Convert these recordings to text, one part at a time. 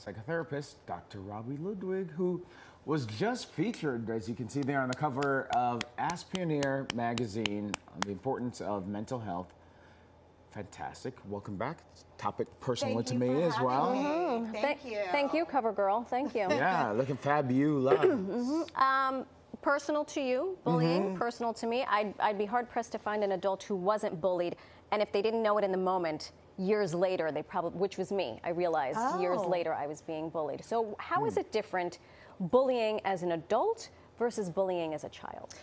psychotherapist, Dr. Robi Ludwig, who was just featured, as you can see there, on the cover of Ask Pioneer magazine on the importance of mental health. Fantastic. Welcome back. Topic personal to me as well. Thank you. Thank you, cover girl. Thank you. Yeah, looking fabulous. Personal to you, bullying, personal to me. I'd be hard pressed to find an adult who wasn't bullied, and if they didn't know it in the moment, years later, they probably, which was me, I realized years later I was being bullied. So how is it different, bullying as an adult versus bullying as a child?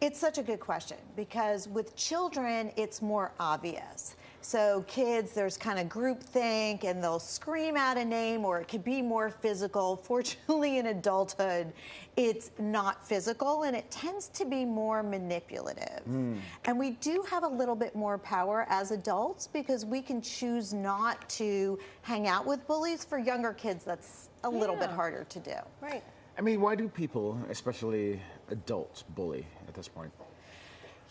It's such a good question because with children, it's more obvious. So kids, there's kind of groupthink and they'll scream out a name, or it could be more physical. Fortunately, in adulthood, it's not physical and it tends to be more manipulative. And we do have a little bit more power as adults because we can choose not to hang out with bullies. For younger kids, that's a little bit harder to do. Right. I mean, why do people, especially adults, bully at this point?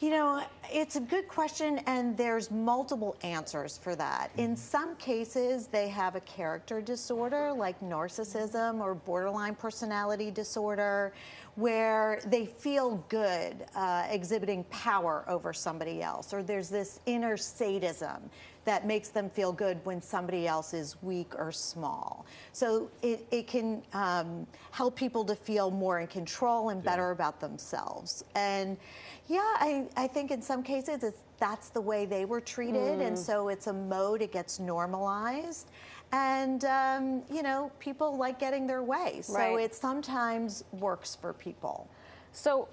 You know, it's a good question, and there's multiple answers for that. In some cases, they have a character disorder like narcissism or borderline personality disorder, where they feel good exhibiting power over somebody else, or there's this inner sadism that makes them feel good when somebody else is weak or small. So it can help people to feel more in control and better about themselves. And yeah, I think in some cases that's the way they were treated, and so it's a mode, it gets normalized. And, you know, people like getting their way, so it sometimes works for people. So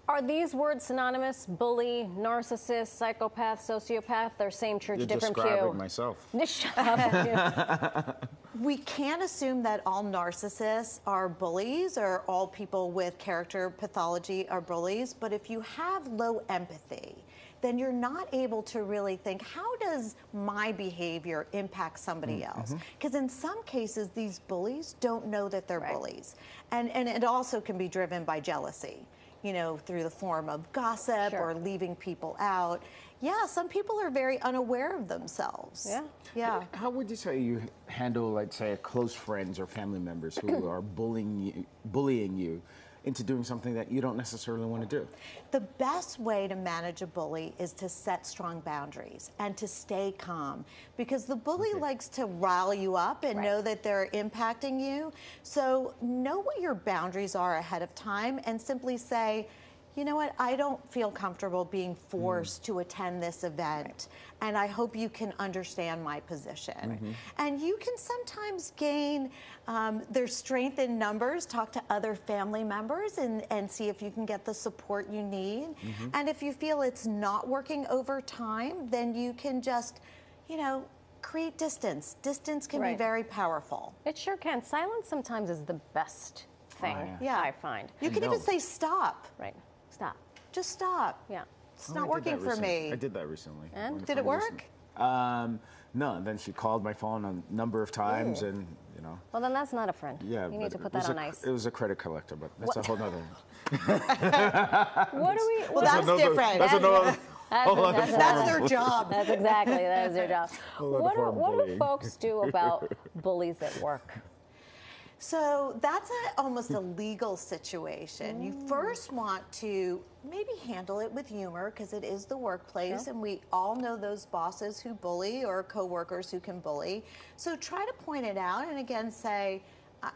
are these words synonymous? Bully, narcissist, psychopath, sociopath? They're same church, different pew. You're describing myself. Shut up. We can't assume that all narcissists are bullies or all people with character pathology are bullies, but if you have low empathy, then you're not able to really think, how does my behavior impact somebody else? Because in some cases, these bullies don't know that they're bullies. And it also can be driven by jealousy, you know, through the form of gossip or leaving people out. Yeah, some people are very unaware of themselves. Yeah. How would you say you handle, like, say, close friends or family members who are bullying you into doing something that you don't necessarily want to do? The best way to manage a bully is to set strong boundaries and to stay calm, because the bully likes to rile you up and know that they're impacting you. So know what your boundaries are ahead of time and simply say, you know what, I don't feel comfortable being forced to attend this event, and I hope you can understand my position. And you can sometimes gain their strength in numbers, talk to other family members and see if you can get the support you need. And if you feel it's not working over time, then you can just, you know, create distance. Distance can be very powerful. It sure can. Silence sometimes is the best thing, I find. You can even say stop. Right. Stop. Just stop. Yeah. It's not working for me. I did that recently. And? Did it work? No, and then she called my phone a number of times, and, you know. Well, then that's not a friend. Yeah, you need to put that on ice. It was a credit collector, but that's a whole nother. What do we? Well, that's different. That's another. That's their job. That is their job. What do folks do about bullies at work? So that's almost a legal situation. You first want to maybe handle it with humor, because it is the workplace, and we all know those bosses who bully or coworkers who can bully. So try to point it out and again say,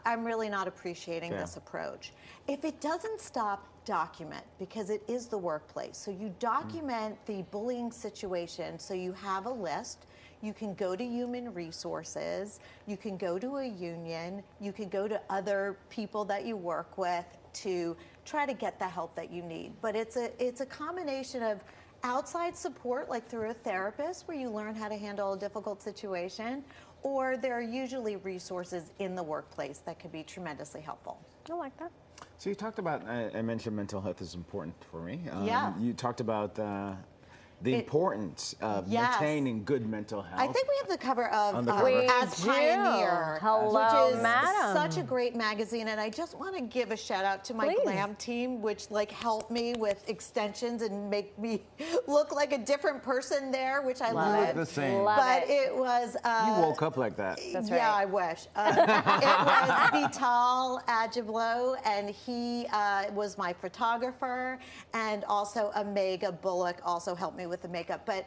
I'm really not appreciating this approach. If it doesn't stop, document, because it is the workplace. So you document the bullying situation, so you have a list. You can go to human resources, you can go to a union, you can go to other people that you work with to try to get the help that you need. But it's a combination of outside support, like through a therapist where you learn how to handle a difficult situation, or there are usually resources in the workplace that can be tremendously helpful. I like that. So you talked about, I mentioned mental health is important for me. Yeah. You talked about the importance of Yes. maintaining good mental health. I think we have the cover of On the cover. We As do. Pioneer, Hello, which is madam. such a great magazine. And I just want to give a shout out to my Please. glam team, which like helped me with extensions and make me look like a different person there, which I You love. look the same. Love But it. it was. You woke up like that. That's Yeah, right. I wish. It was Vital Ajiblo, and he was my photographer, and also Omega Bullock also helped me with the makeup. But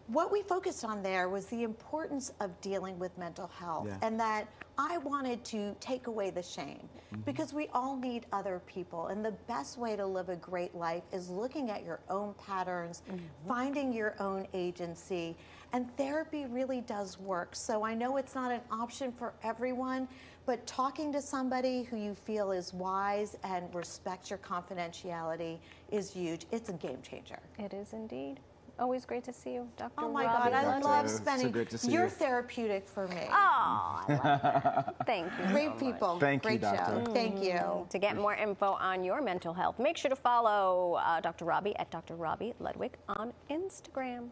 what we focused on there was the importance of dealing with mental health, Yeah. and that I wanted to take away the shame because we all need other people. And the best way to live a great life is looking at your own patterns, finding your own agency, and therapy really does work. So I know it's not an option for everyone, but talking to somebody who you feel is wise and respects your confidentiality is huge. It's a game changer. It is indeed. Always great to see you, Dr. Oh my Robi God, I Ludwig. love So spending. good to see You're you. therapeutic for me. Oh, I love that. Thank you. Great so much. people. Thank you, Great doctor. show. Thank you. To get more info on your mental health, make sure to follow Dr. Robi at Dr. Robi Ludwig on Instagram.